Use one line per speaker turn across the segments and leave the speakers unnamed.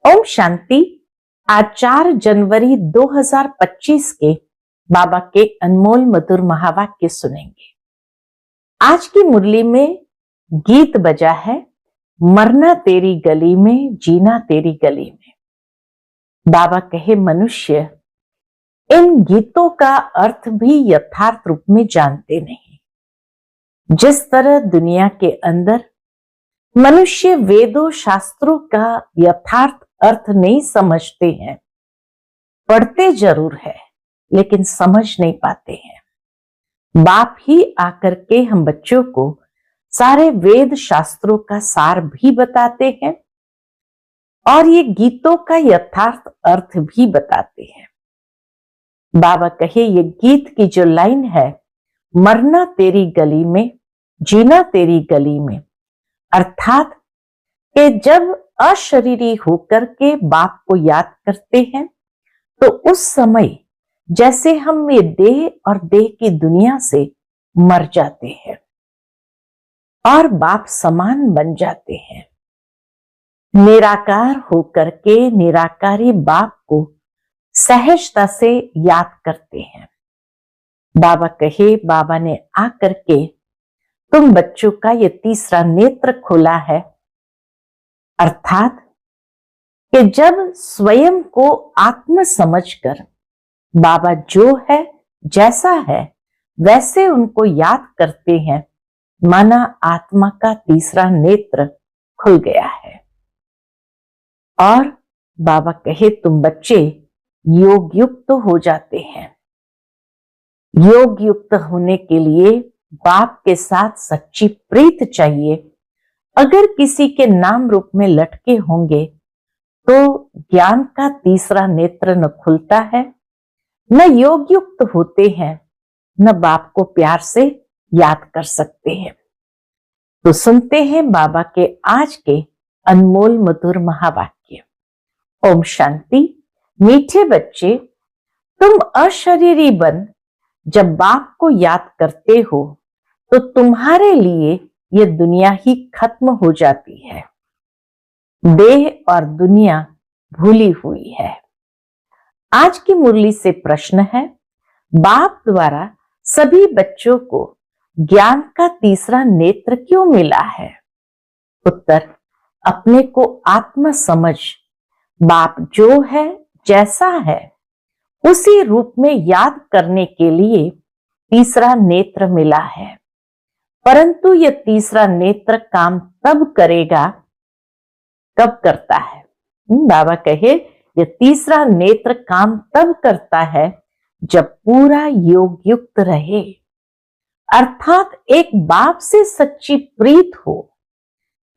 ओम शांति। आज 4 जनवरी 2025 के बाबा के अनमोल मधुर महावाक्य सुनेंगे। आज की मुरली में गीत बजा है, मरना तेरी गली में, जीना तेरी गली में। बाबा कहे, मनुष्य इन गीतों का अर्थ भी यथार्थ रूप में जानते नहीं। जिस तरह दुनिया के अंदर मनुष्य वेदों शास्त्रों का यथार्थ अर्थ नहीं समझते हैं, पढ़ते जरूर है लेकिन समझ नहीं पाते हैं। बाप ही आकर के हम बच्चों को सारे वेद शास्त्रों का सार भी बताते हैं और ये गीतों का यथार्थ अर्थ भी बताते हैं। बाबा कहे, ये गीत की जो लाइन है, मरना तेरी गली में, जीना तेरी गली में, अर्थात कि जब अशरीरी होकर के बाप को याद करते हैं तो उस समय जैसे हम ये देह और देह की दुनिया से मर जाते हैं और बाप समान बन जाते हैं। निराकार होकर के निराकारी बाप को सहजता से याद करते हैं। बाबा कहे, बाबा ने आकर के तुम बच्चों का ये तीसरा नेत्र खोला है, अर्थात कि जब स्वयं को आत्म समझकर बाबा जो है जैसा है वैसे उनको याद करते हैं, माना आत्मा का तीसरा नेत्र खुल गया है। और बाबा कहे, तुम बच्चे योग युक्त हो जाते हैं। योग युक्त होने के लिए बाप के साथ सच्ची प्रीत चाहिए। अगर किसी के नाम रूप में लटके होंगे तो ज्ञान का तीसरा नेत्र न खुलता है, न योग युक्त होते हैं, न बाप को प्यार से याद कर सकते हैं। तो सुनते हैं बाबा के आज के अनमोल मधुर महावाक्य। ओम शांति। मीठे बच्चे, तुम अशरीरी बन जब बाप को याद करते हो तो तुम्हारे लिए ये दुनिया ही खत्म हो जाती है। देह और दुनिया भूली हुई है। आज की मुरली से प्रश्न है, बाप द्वारा सभी बच्चों को ज्ञान का तीसरा नेत्र क्यों मिला है? उत्तर, अपने को आत्म समझ, बाप जो है जैसा है उसी रूप में याद करने के लिए तीसरा नेत्र मिला है। परंतु यह तीसरा नेत्र काम तब करेगा, कब करता है? बाबा कहे, यह तीसरा नेत्र काम तब करता है जब पूरा योग युक्त रहे, अर्थात एक बाप से सच्ची प्रीत हो,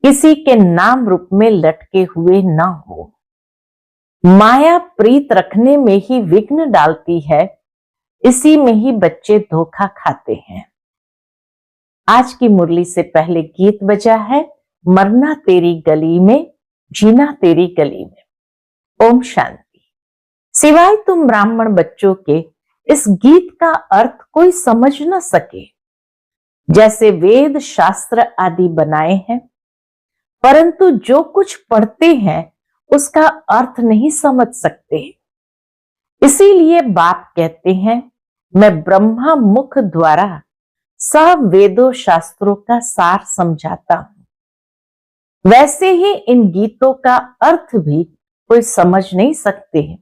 किसी के नाम रूप में लटके हुए ना हो। माया प्रीत रखने में ही विघ्न डालती है, इसी में ही बच्चे धोखा खाते हैं। आज की मुरली से पहले गीत बजा है, मरना तेरी गली में, जीना तेरी गली में। ओम शांति। सिवाय तुम ब्राह्मण बच्चों के इस गीत का अर्थ कोई समझ न सके। जैसे वेद शास्त्र आदि बनाए हैं, परंतु जो कुछ पढ़ते हैं उसका अर्थ नहीं समझ सकते। इसीलिए बाप कहते हैं, मैं ब्रह्मा मुख द्वारा सब वेदों शास्त्रों का सार समझाता हूं। वैसे ही इन गीतों का अर्थ भी कोई समझ नहीं सकते हैं,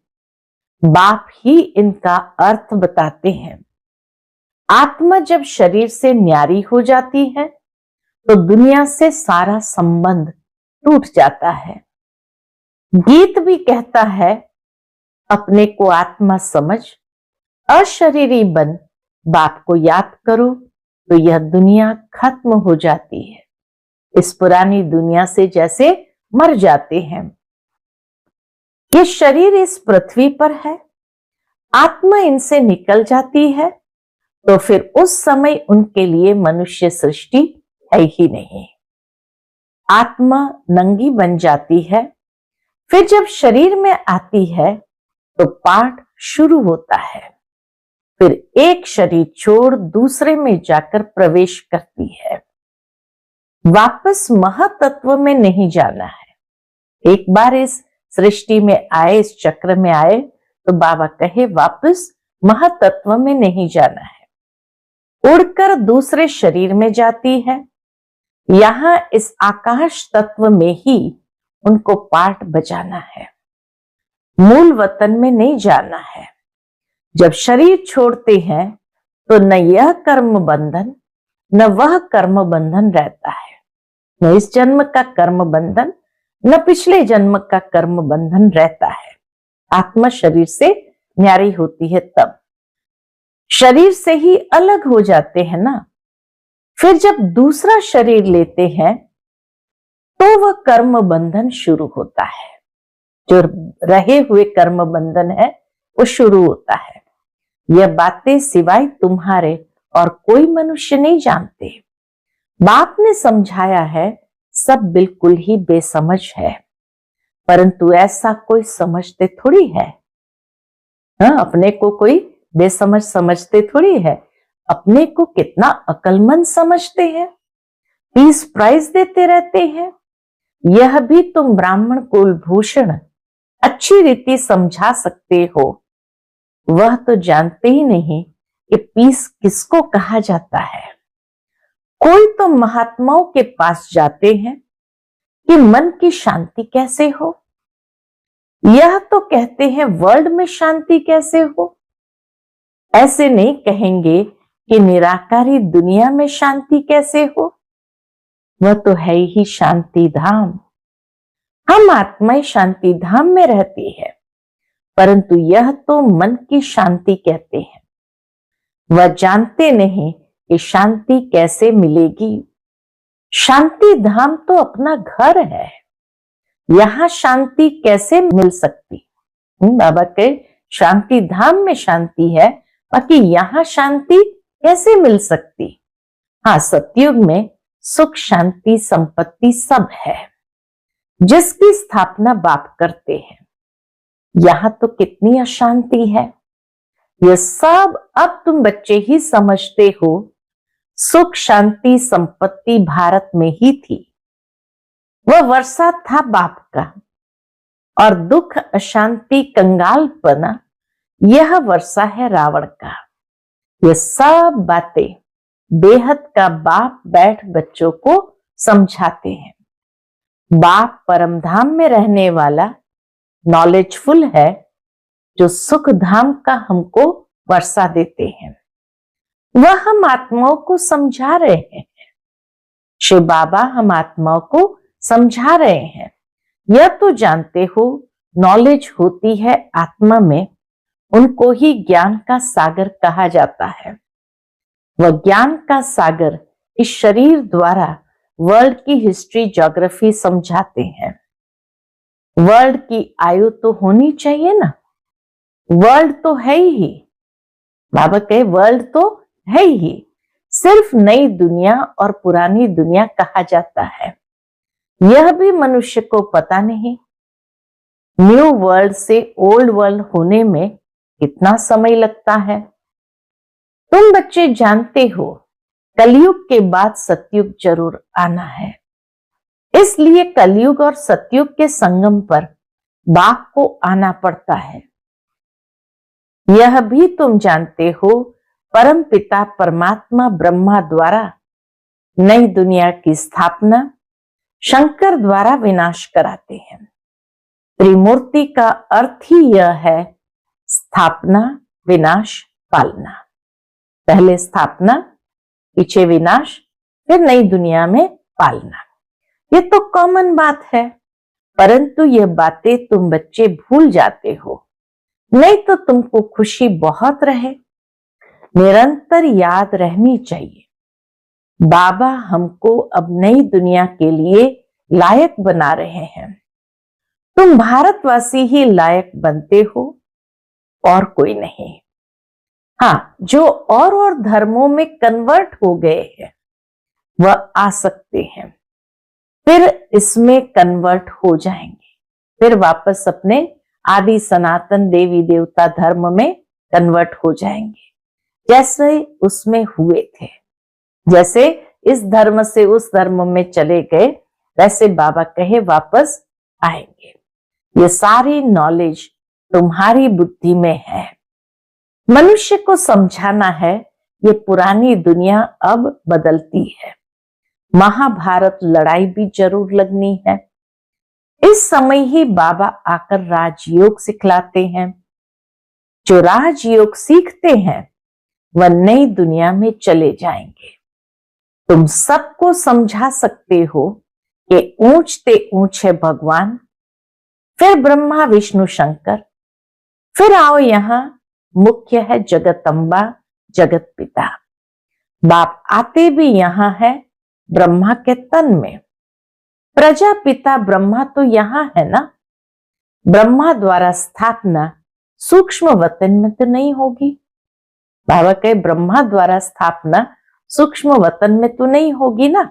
बाप ही इनका अर्थ बताते हैं। आत्मा जब शरीर से न्यारी हो जाती है तो दुनिया से सारा संबंध टूट जाता है। गीत भी कहता है, अपने को आत्मा समझ, अशरीरी बन, बाप को याद करो तो यह दुनिया खत्म हो जाती है। इस पुरानी दुनिया से जैसे मर जाते हैं। ये शरीर इस पृथ्वी पर है, आत्मा इनसे निकल जाती है तो फिर उस समय उनके लिए मनुष्य सृष्टि है ही नहीं। आत्मा नंगी बन जाती है, फिर जब शरीर में आती है तो पाठ शुरू होता है। फिर एक शरीर छोड़ दूसरे में जाकर प्रवेश करती है। वापस महातत्व में नहीं जाना है। एक बार इस सृष्टि में आए, इस चक्र में आए, तो बाबा कहे वापस महातत्व में नहीं जाना है। उड़कर दूसरे शरीर में जाती है, यहां इस आकाश तत्व में ही उनको पाठ बजाना है, मूल वतन में नहीं जाना है। जब शरीर छोड़ते हैं तो न यह कर्म बंधन न वह कर्म बंधन रहता है, न इस जन्म का कर्म बंधन न पिछले जन्म का कर्म बंधन रहता है। आत्मा शरीर से न्यारी होती है तब, शरीर से ही अलग हो जाते हैं ना, फिर जब दूसरा शरीर लेते हैं तो वह कर्म बंधन शुरू होता है। जो रहे हुए कर्म बंधन है वो शुरू होता है। यह बातें सिवाय तुम्हारे और कोई मनुष्य नहीं जानते। बाप ने समझाया है, सब बिल्कुल ही बेसमझ है, परंतु ऐसा कोई समझते थोड़ी है। हाँ, अपने को कोई बेसमझ समझते थोड़ी है, अपने को कितना अक्लमंद समझते हैं, पीस प्राइज देते रहते हैं। यह भी तुम ब्राह्मण कुलभूषण अच्छी रीति समझा सकते हो, वह तो जानते ही नहीं कि पीस किसको कहा जाता है। कोई तो महात्माओं के पास जाते हैं कि मन की शांति कैसे हो, यह तो कहते हैं वर्ल्ड में शांति कैसे हो। ऐसे नहीं कहेंगे कि निराकारी दुनिया में शांति कैसे हो, वह तो है ही शांति धाम। हम आत्माएं शांति धाम में रहती है, परंतु यह तो मन की शांति कहते हैं। वह जानते नहीं कि शांति कैसे मिलेगी। शांति धाम तो अपना घर है, यहां शांति कैसे मिल सकती। बाबा के शांति धाम में शांति है, बाकी यहां शांति कैसे मिल सकती। हाँ, सतयुग में सुख शांति संपत्ति सब है, जिसकी स्थापना बाप करते हैं। यहां तो कितनी अशांति है, यह सब अब तुम बच्चे ही समझते हो। सुख शांति संपत्ति भारत में ही थी, वह वर्षा था बाप का, और दुख अशांति कंगालपना यह वर्षा है रावण का। यह सब बातें बेहद का बाप बैठ बच्चों को समझाते हैं। बाप परमधाम में रहने वाला नॉलेजफुल है, जो सुख धाम का हमको वर्षा देते हैं। वह हम आत्माओं को समझा रहे हैं। शिव बाबा हम आत्माओं को समझा रहे हैं। यह तो जानते हो, नॉलेज होती है आत्मा में, उनको ही ज्ञान का सागर कहा जाता है। वह ज्ञान का सागर इस शरीर द्वारा वर्ल्ड की हिस्ट्री ज्योग्राफी समझाते हैं। वर्ल्ड की आयु तो होनी चाहिए ना, वर्ल्ड तो है ही। बाबा कहे वर्ल्ड तो है ही, सिर्फ नई दुनिया और पुरानी दुनिया कहा जाता है। यह भी मनुष्य को पता नहीं, न्यू वर्ल्ड से ओल्ड वर्ल्ड होने में कितना समय लगता है। तुम बच्चे जानते हो, कलयुग के बाद सतयुग जरूर आना है, इसलिए कलयुग और सतयुग के संगम पर बाप को आना पड़ता है। यह भी तुम जानते हो, परम पिता परमात्मा ब्रह्मा द्वारा नई दुनिया की स्थापना, शंकर द्वारा विनाश कराते हैं। त्रिमूर्ति का अर्थ ही यह है, स्थापना, विनाश, पालना। पहले स्थापना, पीछे विनाश, फिर नई दुनिया में पालना। ये तो कॉमन बात है, परंतु ये बातें तुम बच्चे भूल जाते हो। नहीं तो तुमको खुशी बहुत रहे, निरंतर याद रहनी चाहिए, बाबा हमको अब नई दुनिया के लिए लायक बना रहे हैं। तुम भारतवासी ही लायक बनते हो और कोई नहीं। हाँ, जो और धर्मों में कन्वर्ट हो गए हैं वह आ सकते हैं, फिर इसमें कन्वर्ट हो जाएंगे, फिर वापस अपने आदि सनातन देवी देवता धर्म में कन्वर्ट हो जाएंगे, जैसे उसमें हुए थे। जैसे इस धर्म से उस धर्म में चले गए, वैसे बाबा कहे वापस आएंगे। ये सारी नॉलेज तुम्हारी बुद्धि में है। मनुष्य को समझाना है ये पुरानी दुनिया अब बदलती है। महाभारत लड़ाई भी जरूर लगनी है। इस समय ही बाबा आकर राजयोग सिखलाते हैं। जो राजयोग सीखते हैं वह नई दुनिया में चले जाएंगे। तुम सबको समझा सकते हो कि ऊंचते ऊंचे भगवान, फिर ब्रह्मा विष्णु शंकर, फिर आओ यहां मुख्य है जगदम्बा जगत पिता। बाप आते भी यहां है ब्रह्मा के तन में। प्रजापिता ब्रह्मा तो यहां है ना। ब्रह्मा द्वारा स्थापना सूक्ष्म वतन में तो नहीं होगी। बाबा कहे ब्रह्मा द्वारा स्थापना सूक्ष्म वतन में तो नहीं होगी ना,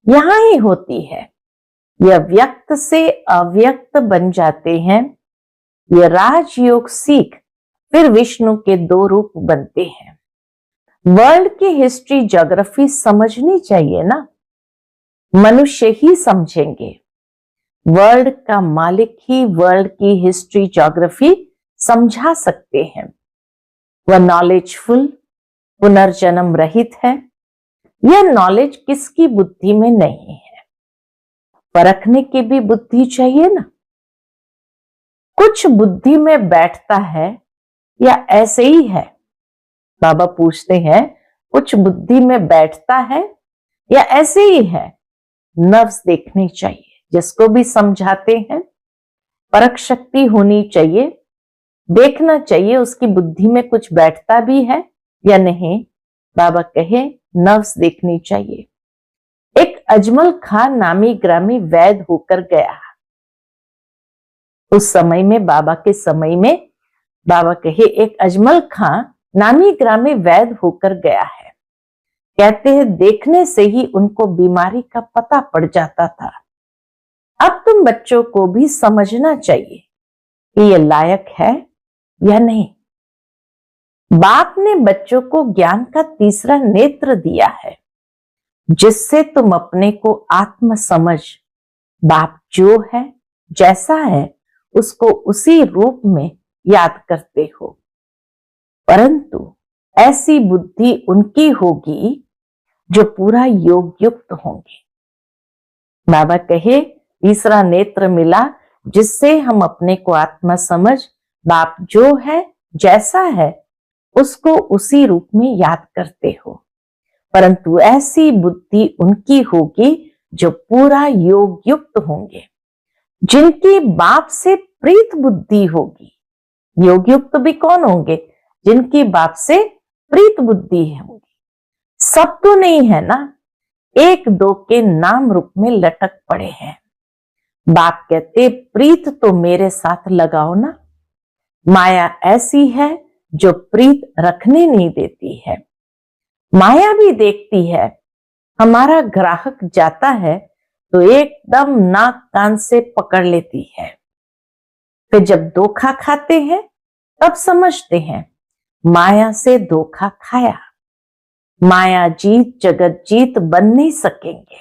यहां ही होती है। यह व्यक्त से अव्यक्त बन जाते हैं। यह राजयोग सीख फिर विष्णु के 2 रूप बनते हैं। वर्ल्ड की हिस्ट्री ज्योग्राफी समझनी चाहिए ना, मनुष्य ही समझेंगे। वर्ल्ड का मालिक ही वर्ल्ड की हिस्ट्री ज्योग्राफी समझा सकते हैं। वह नॉलेजफुल, पुनर्जन्म रहित है। यह नॉलेज किसकी बुद्धि में नहीं है। परखने की भी बुद्धि चाहिए ना। कुछ बुद्धि में बैठता है या ऐसे ही है। बाबा पूछते हैं कुछ बुद्धि में बैठता है या ऐसे ही है। नफ्स देखनी चाहिए, जिसको भी समझाते हैं परख शक्ति होनी चाहिए। देखना चाहिए उसकी बुद्धि में कुछ बैठता भी है या नहीं। बाबा कहे नफ्स देखनी चाहिए। एक अजमल खान नामी ग्रामी वैद होकर गया। उस समय में बाबा के समय में बाबा कहे एक अजमल खान नामी ग्रामी वैद होकर गया है। कहते हैं देखने से ही उनको बीमारी का पता पड़ जाता था। अब तुम बच्चों को भी समझना चाहिए कि ये लायक है या नहीं। बाप ने बच्चों को ज्ञान का तीसरा नेत्र दिया है, जिससे तुम अपने को आत्म समझ, बाप जो है जैसा है उसको उसी रूप में याद करते हो। परंतु ऐसी बुद्धि उनकी होगी जो पूरा योग युक्त होंगे। बाबा कहे तीसरा नेत्र मिला, जिससे हम अपने को आत्मा समझ, बाप जो है जैसा है उसको उसी रूप में याद करते हो। परंतु ऐसी बुद्धि उनकी होगी जो पूरा योग युक्त होंगे, जिनकी बाप से प्रीत बुद्धि होगी। योग युक्त भी कौन होंगे? जिनकी बाप से प्रीत बुद्धि होगी। सब तो नहीं है ना, 1-2 के नाम रूप में लटक पड़े हैं। बाप कहते प्रीत तो मेरे साथ लगाओ ना। माया ऐसी है जो प्रीत रखने नहीं देती है। माया भी देखती है। हमारा ग्राहक जाता है तो एकदम नाक कान से पकड़ लेती है। फिर जब धोखा खाते हैं तब समझते हैं माया से धोखा खाया। माया जीत जगत जीत बन नहीं सकेंगे,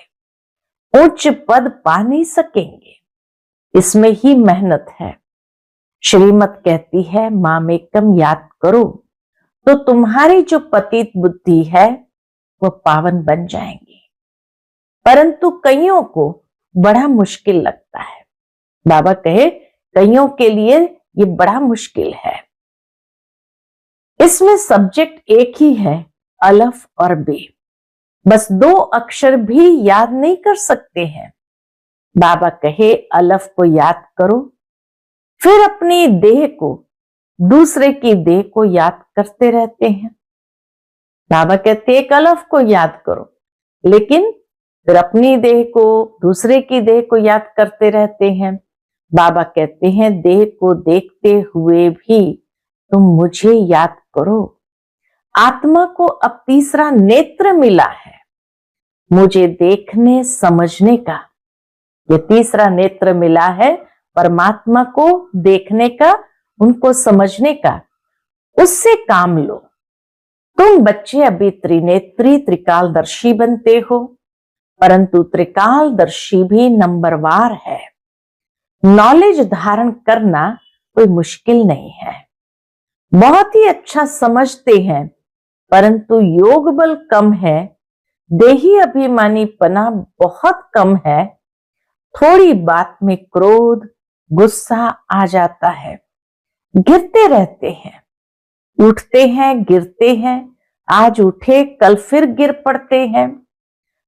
उच्च पद पा नहीं सकेंगे। इसमें ही मेहनत है। श्रीमत कहती है मामेकम याद करो तो तुम्हारी जो पतित बुद्धि है वो पावन बन जाएंगी। परंतु कईयों को बड़ा मुश्किल लगता है। बाबा कहे कईयों के लिए ये बड़ा मुश्किल है। इसमें सब्जेक्ट एक ही है, अलफ और बे। बस 2 अक्षर भी याद नहीं कर सकते हैं। बाबा कहे अलफ को याद करो, फिर अपनी देह को, दूसरे की देह को याद करते रहते हैं। बाबा कहते एक अलफ को याद करो, लेकिन फिर अपनी देह को, दूसरे की देह को याद करते रहते हैं। बाबा कहते हैं देह को देखते हुए भी तुम मुझे याद करो। आत्मा को अब तीसरा नेत्र मिला है, मुझे देखने समझने का। ये तीसरा नेत्र मिला है परमात्मा को देखने का, उनको समझने का। उससे काम लो। तुम बच्चे अभी त्रिनेत्री त्रिकालदर्शी बनते हो, परंतु त्रिकालदर्शी भी नंबरवार है। नॉलेज धारण करना कोई मुश्किल नहीं है, बहुत ही अच्छा समझते हैं, परंतु योग बल कम है, देही अभिमानी पना बहुत कम है, थोड़ी बात में क्रोध गुस्सा आ जाता है, गिरते रहते हैं, उठते हैं गिरते हैं, आज उठे कल फिर गिर पड़ते हैं,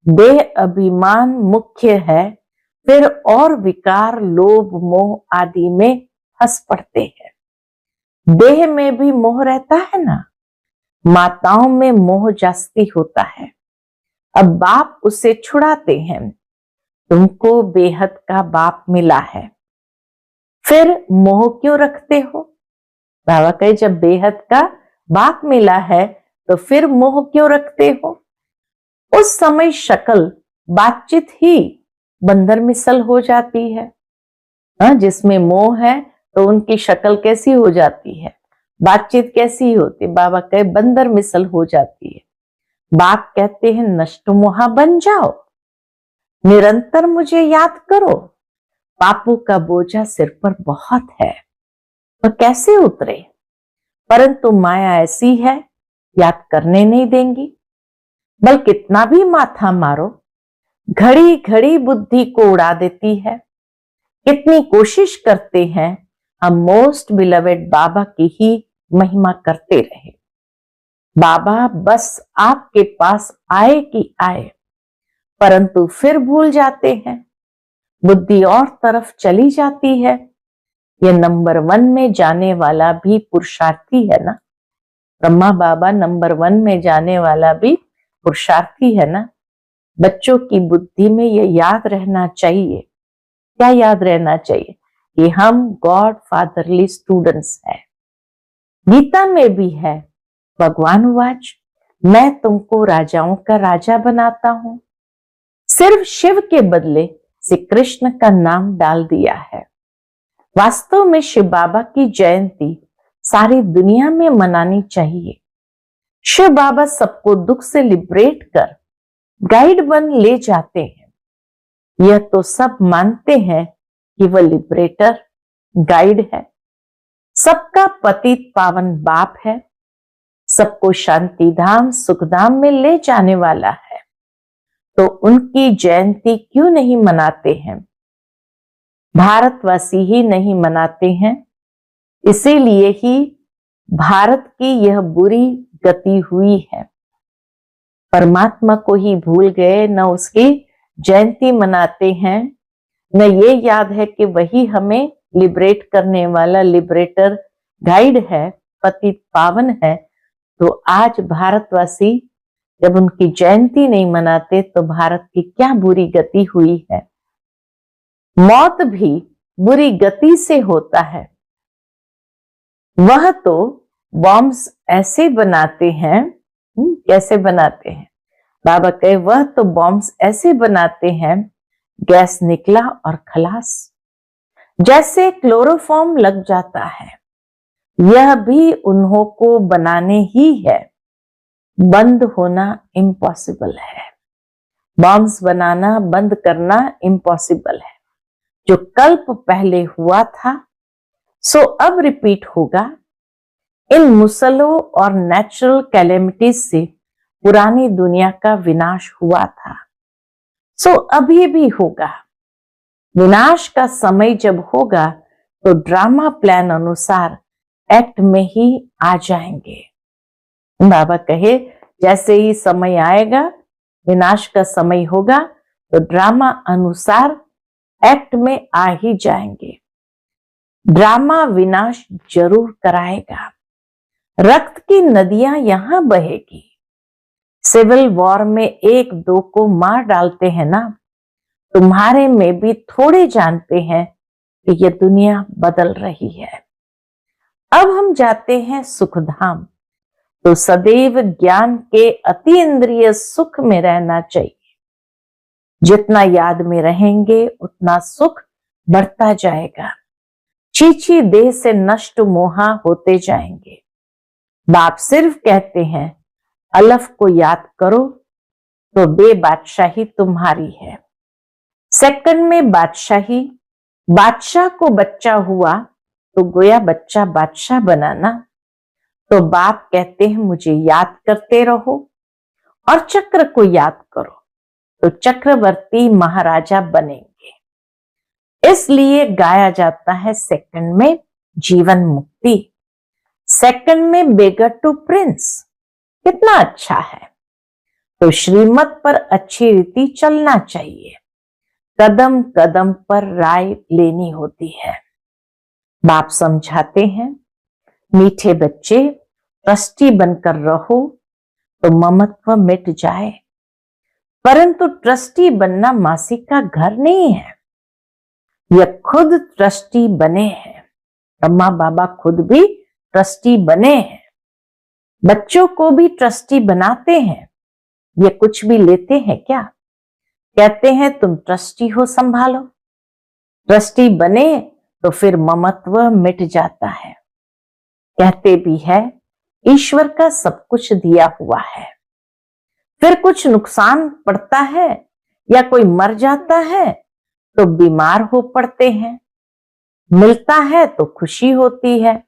देह अभिमान मुख्य है, फिर और विकार लोभ मोह आदि में फंस पड़ते हैं। देह में भी मोह रहता है ना, माताओं में मोह जास्ती होता है, अब बाप उसे छुड़ाते हैं, तुमको बेहद का बाप मिला है, फिर मोह क्यों रखते हो? बाबा कहे जब बेहद का बाप मिला है तो फिर मोह क्यों रखते हो? उस समय शक्ल बातचीत ही बंदर मिसल हो जाती है। जिसमें मोह है तो उनकी शक्ल कैसी हो जाती है, बातचीत कैसी होती? बाबा कहे बंदर मिसल हो जाती है। बाप कहते हैं नष्ट मोहा बन जाओ, निरंतर मुझे याद करो, पापों का बोझा सिर पर बहुत है, तो कैसे उतरे? परंतु माया ऐसी है, याद करने नहीं देंगी, बल कितना भी माथा मारो, घड़ी घड़ी बुद्धि को उड़ा देती है। कितनी कोशिश करते हैं हम मोस्ट बिलवेड बाबा की ही महिमा करते रहे। बाबा बस आपके पास आए कि आए, परंतु फिर भूल जाते हैं, बुद्धि और तरफ चली जाती है। ये नंबर 1 में जाने वाला भी पुरुषार्थी है ना, ब्रह्मा बाबा नंबर 1 में जाने वाला भी पुरुषार्थी है ना। बच्चों की बुद्धि में ये याद रहना चाहिए, क्या याद रहना चाहिए? कि हम गॉड फादरली स्टूडेंट्स हैं। गीता में भी है, भगवान वाच मैं तुमको राजाओं का राजा बनाता हूं, सिर्फ शिव के बदले श्री कृष्ण का नाम डाल दिया है। वास्तव में शिव बाबा की जयंती सारी दुनिया में मनानी चाहिए। शिव बाबा सबको दुख से लिबरेट कर गाइड बन ले जाते हैं। यह तो सब मानते हैं कि वह लिबरेटर गाइड है, सबका पतित पावन बाप है, सबको शांति धाम सुखधाम में ले जाने वाला है, तो उनकी जयंती क्यों नहीं मनाते हैं? भारतवासी ही नहीं मनाते हैं, इसीलिए ही भारत की यह बुरी गति हुई है। परमात्मा को ही भूल गए, न उसकी जयंती मनाते हैं, न ये याद है कि वही हमें लिबरेट करने वाला लिबरेटर गाइड है, पतित पावन है। तो आज भारतवासी जब उनकी जयंती नहीं मनाते तो भारत की क्या बुरी गति हुई है। मौत भी बुरी गति से होता है, वह तो बॉम्ब्स ऐसे बनाते हैं, कैसे बनाते हैं? बाबा कहे वह तो बॉम्ब्स ऐसे बनाते हैं, गैस निकला और खलास, जैसे क्लोरोफॉर्म लग जाता है। यह भी उन्हों को बनाने ही है, बंद होना इम्पॉसिबल है। बॉम्ब्स बनाना बंद करना इम्पॉसिबल है। जो कल्प पहले हुआ था सो अब रिपीट होगा। इन मुसलों और नेचुरल कैलेमिटीज से पुरानी दुनिया का विनाश हुआ था, सो अभी भी होगा। विनाश का समय जब होगा तो ड्रामा प्लान अनुसार एक्ट में ही आ जाएंगे। बाबा कहे जैसे ही समय आएगा, विनाश का समय होगा, तो ड्रामा अनुसार एक्ट में आ ही जाएंगे। ड्रामा विनाश जरूर कराएगा। रक्त की नदियां यहां बहेगी। सिविल वॉर में 1-2 को मार डालते हैं ना, तुम्हारे में भी थोड़े जानते हैं कि यह दुनिया बदल रही है। अब हम जाते हैं सुखधाम, तो सदैव ज्ञान के अति इंद्रिय सुख में रहना चाहिए। जितना याद में रहेंगे उतना सुख बढ़ता जाएगा। चीची देह से नष्ट मोहा होते जाएंगे। बाप सिर्फ कहते हैं अलफ को याद करो तो बे बादशाही तुम्हारी है। सेकंड में बादशाही बादशाह को बच्चा हुआ तो गोया बच्चा बादशाह बनाना। तो बाप कहते हैं मुझे याद करते रहो और चक्र को याद करो तो चक्रवर्ती महाराजा बनेंगे। इसलिए गाया जाता है सेकंड में जीवन मुक्ति, सेकंड में बेगर टू प्रिंस। कितना अच्छा है। तो श्रीमत पर अच्छी रीति चलना चाहिए, कदम कदम पर राय लेनी होती है। बाप समझाते हैं मीठे बच्चे ट्रस्टी बनकर रहो तो ममत्व मिट जाए, परंतु ट्रस्टी बनना मासी का घर नहीं है, यह खुद ट्रस्टी बने हैं। ब्रह्मा बाबा खुद भी ट्रस्टी बने हैं, बच्चों को भी ट्रस्टी बनाते हैं। ये कुछ भी लेते हैं क्या? कहते हैं तुम ट्रस्टी हो, संभालो। ट्रस्टी बने तो फिर ममत्व मिट जाता है। कहते भी है ईश्वर का सब कुछ दिया हुआ है, फिर कुछ नुकसान पड़ता है या कोई मर जाता है तो बीमार हो पड़ते हैं, मिलता है तो खुशी होती है।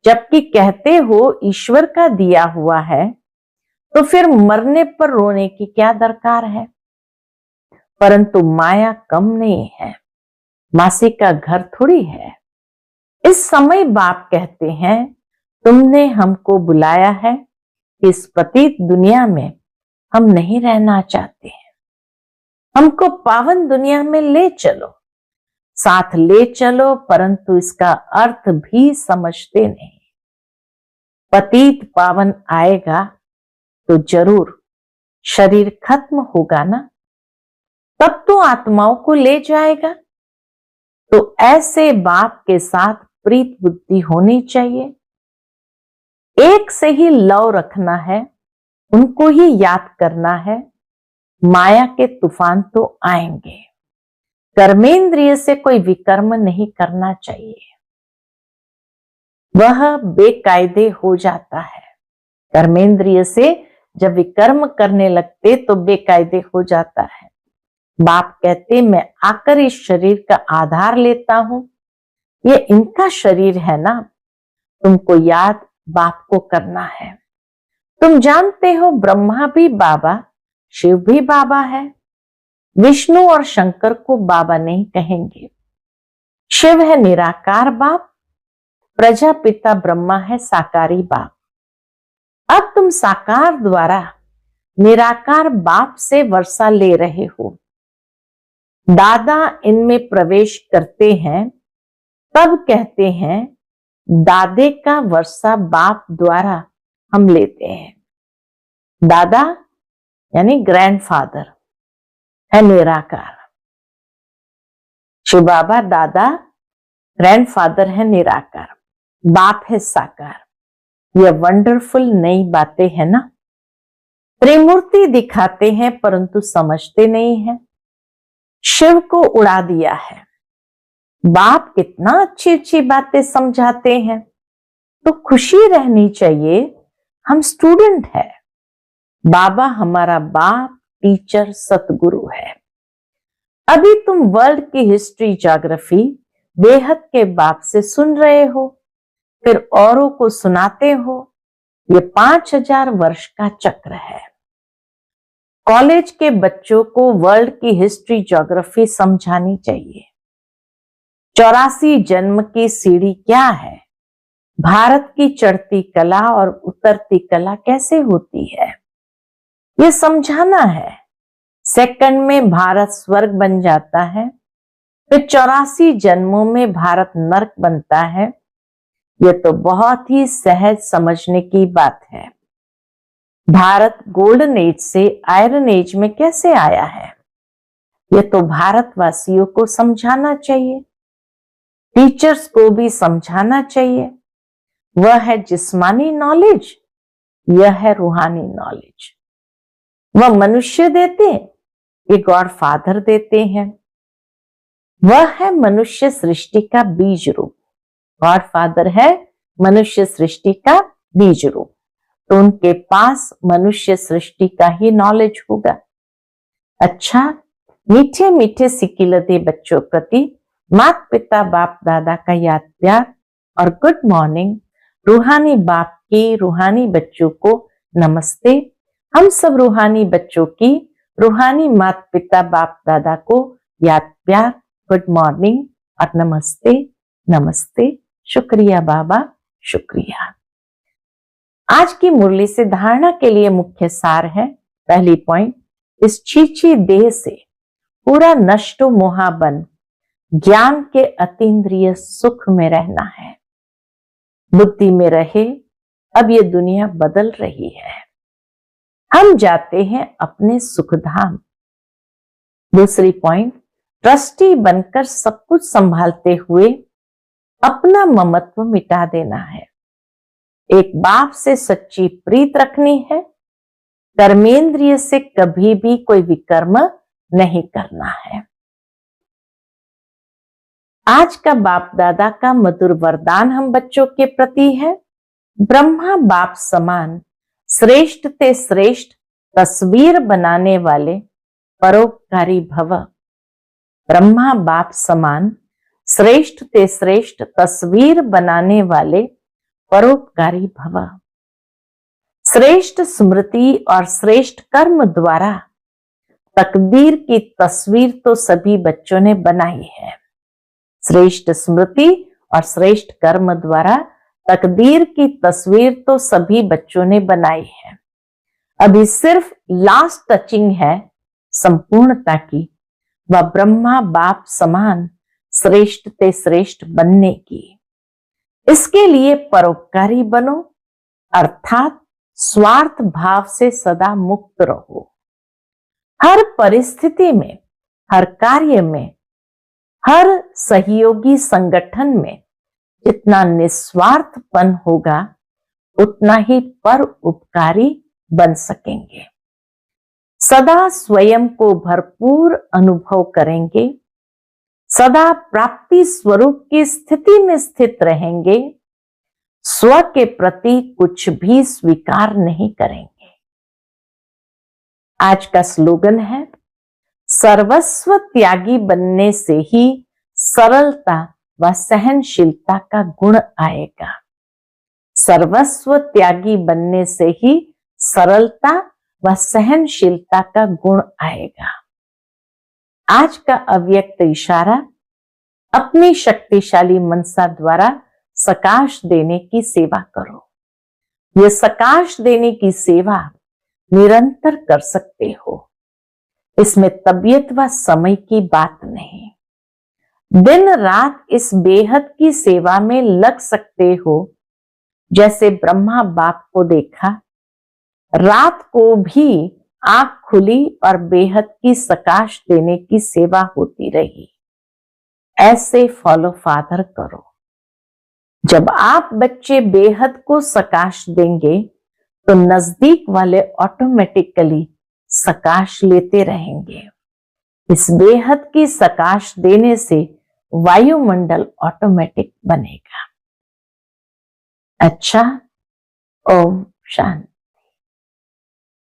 जबकि कहते हो ईश्वर का दिया हुआ है तो फिर मरने पर रोने की क्या दरकार है। परंतु माया कम नहीं है, मासी का घर थोड़ी है। इस समय बाप कहते हैं तुमने हमको बुलाया है, इस पतित दुनिया में हम नहीं रहना चाहते हैं, हमको पावन दुनिया में ले चलो, साथ ले चलो, परंतु इसका अर्थ भी समझते नहीं। पतित पावन आएगा तो जरूर शरीर खत्म होगा ना, तब तो आत्माओं को ले जाएगा। तो ऐसे बाप के साथ प्रीत बुद्धि होनी चाहिए, एक से ही लव रखना है, उनको ही याद करना है। माया के तूफान तो आएंगे, कर्मेंद्रिय से कोई विकर्म नहीं करना चाहिए, वह बेकायदे हो जाता है। कर्मेंद्रिय से जब विकर्म करने लगते तो बेकायदे हो जाता है। बाप कहते मैं आकर इस शरीर का आधार लेता हूं, ये इनका शरीर है ना, तुमको याद बाप को करना है। तुम जानते हो ब्रह्मा भी बाबा, शिव भी बाबा है, विष्णु और शंकर को बाबा नहीं कहेंगे। शिव है निराकार बाप, प्रजापिता ब्रह्मा है साकारी बाप। अब तुम साकार द्वारा निराकार बाप से वर्षा ले रहे हो, दादा इनमें प्रवेश करते हैं, तब कहते हैं दादे का वर्षा बाप द्वारा हम लेते हैं। दादा यानी ग्रैंडफादर है निराकार, शिव बाबा दादा ग्रैंडफादर है निराकार, बाप है साकार। यह वंडरफुल नई बातें है ना। त्रिमूर्ति दिखाते हैं परंतु समझते नहीं है। शिव को उड़ा दिया है, बाप कितना अच्छी अच्छी बातें समझाते हैं, तो खुशी रहनी चाहिए। हम स्टूडेंट है, बाबा हमारा बाप टीचर सतगुरु है। अभी तुम वर्ल्ड की हिस्ट्री ज्योग्राफी बेहद के बाप से सुन रहे हो, फिर औरों को सुनाते हो। ये 5000 वर्ष का चक्र है। कॉलेज के बच्चों को वर्ल्ड की हिस्ट्री ज्योग्राफी समझानी चाहिए। 84 जन्म की सीढ़ी क्या है, भारत की चढ़ती कला और उतरती कला कैसे होती है, ये समझाना है। सेकंड में भारत स्वर्ग बन जाता है, फिर 84 जन्मों में भारत नरक बनता है। ये तो बहुत ही सहज समझने की बात है। भारत गोल्डन एज से आयरन एज में कैसे आया है, ये तो भारतवासियों को समझाना चाहिए, टीचर्स को भी समझाना चाहिए। वह है जिस्मानी नॉलेज, यह है रूहानी नॉलेज। वह मनुष्य देते, ये गॉड फादर देते हैं। वह है मनुष्य सृष्टि का बीज रूप, गॉड फादर है मनुष्य सृष्टि का बीज रूप, तो उनके पास मनुष्य सृष्टि का ही नॉलेज होगा। अच्छा, मीठे मीठे सिकिलते बच्चों प्रति माता पिता बाप दादा का याद प्यार और गुड मॉर्निंग। रूहानी बाप के रूहानी बच्चों को नमस्ते। हम सब रूहानी बच्चों की रूहानी माता पिता बाप दादा को याद प्यार, गुड मॉर्निंग और नमस्ते नमस्ते। शुक्रिया बाबा, शुक्रिया। आज की मुरली से धारणा के लिए मुख्य सार है। पहली पॉइंट, इस छीछी देह से पूरा नष्टो मोहा बन ज्ञान के अतीन्द्रिय सुख में रहना है। बुद्धि में रहे, अब ये दुनिया बदल रही है, हम जाते हैं अपने सुखधाम। दूसरी पॉइंट, ट्रस्टी बनकर सब कुछ संभालते हुए अपना ममत्व मिटा देना है। एक बाप से सच्ची प्रीत रखनी है। कर्मेंद्रिय से कभी भी कोई विकर्म नहीं करना है। आज का बाप दादा का मधुर वरदान हम बच्चों के प्रति है। ब्रह्मा बाप समान श्रेष्ठ ते श्रेष्ठ तस्वीर बनाने वाले परोपकारी भव। ब्रह्मा बाप समान श्रेष्ठ ते श्रेष्ठ तस्वीर बनाने वाले परोपकारी भव। श्रेष्ठ स्मृति और श्रेष्ठ कर्म द्वारा तकदीर की तस्वीर तो सभी बच्चों ने बनाई है। श्रेष्ठ स्मृति और श्रेष्ठ कर्म द्वारा तकदीर की तस्वीर तो सभी बच्चों ने बनाई है। अभी सिर्फ लास्ट टचिंग है संपूर्णता की, वह ब्रह्मा बाप समान श्रेष्ठ ते श्रेष्ठ बनने की। इसके लिए परोपकारी बनो, अर्थात स्वार्थ भाव से सदा मुक्त रहो। हर परिस्थिति में, हर कार्य में, हर सहयोगी संगठन में जितना निस्वार्थपन होगा उतना ही पर उपकारी बन सकेंगे। सदा स्वयं को भरपूर अनुभव करेंगे, सदा प्राप्ति स्वरूप की स्थिति में स्थित रहेंगे, स्व के प्रति कुछ भी स्वीकार नहीं करेंगे। आज का स्लोगन है, सर्वस्व त्यागी बनने से ही सरलता व सहनशीलता का गुण आएगा। सर्वस्व त्यागी बनने से ही सरलता व सहनशीलता का गुण आएगा। आज का अव्यक्त इशारा, अपनी शक्तिशाली मनसा द्वारा सकाश देने की सेवा करो। ये सकाश देने की सेवा निरंतर कर सकते हो। इसमें तबीयत व समय की बात नहीं। दिन रात इस बेहद की सेवा में लग सकते हो। जैसे ब्रह्मा बाप को देखा, रात को भी आंख खुली और बेहद की सकाश देने की सेवा होती रही। ऐसे फॉलो फादर करो। जब आप बच्चे बेहद को सकाश देंगे तो नजदीक वाले ऑटोमेटिकली सकाश लेते रहेंगे। इस बेहद की सकाश देने से वायुमंडल ऑटोमेटिक बनेगा। अच्छा, ओम शांति।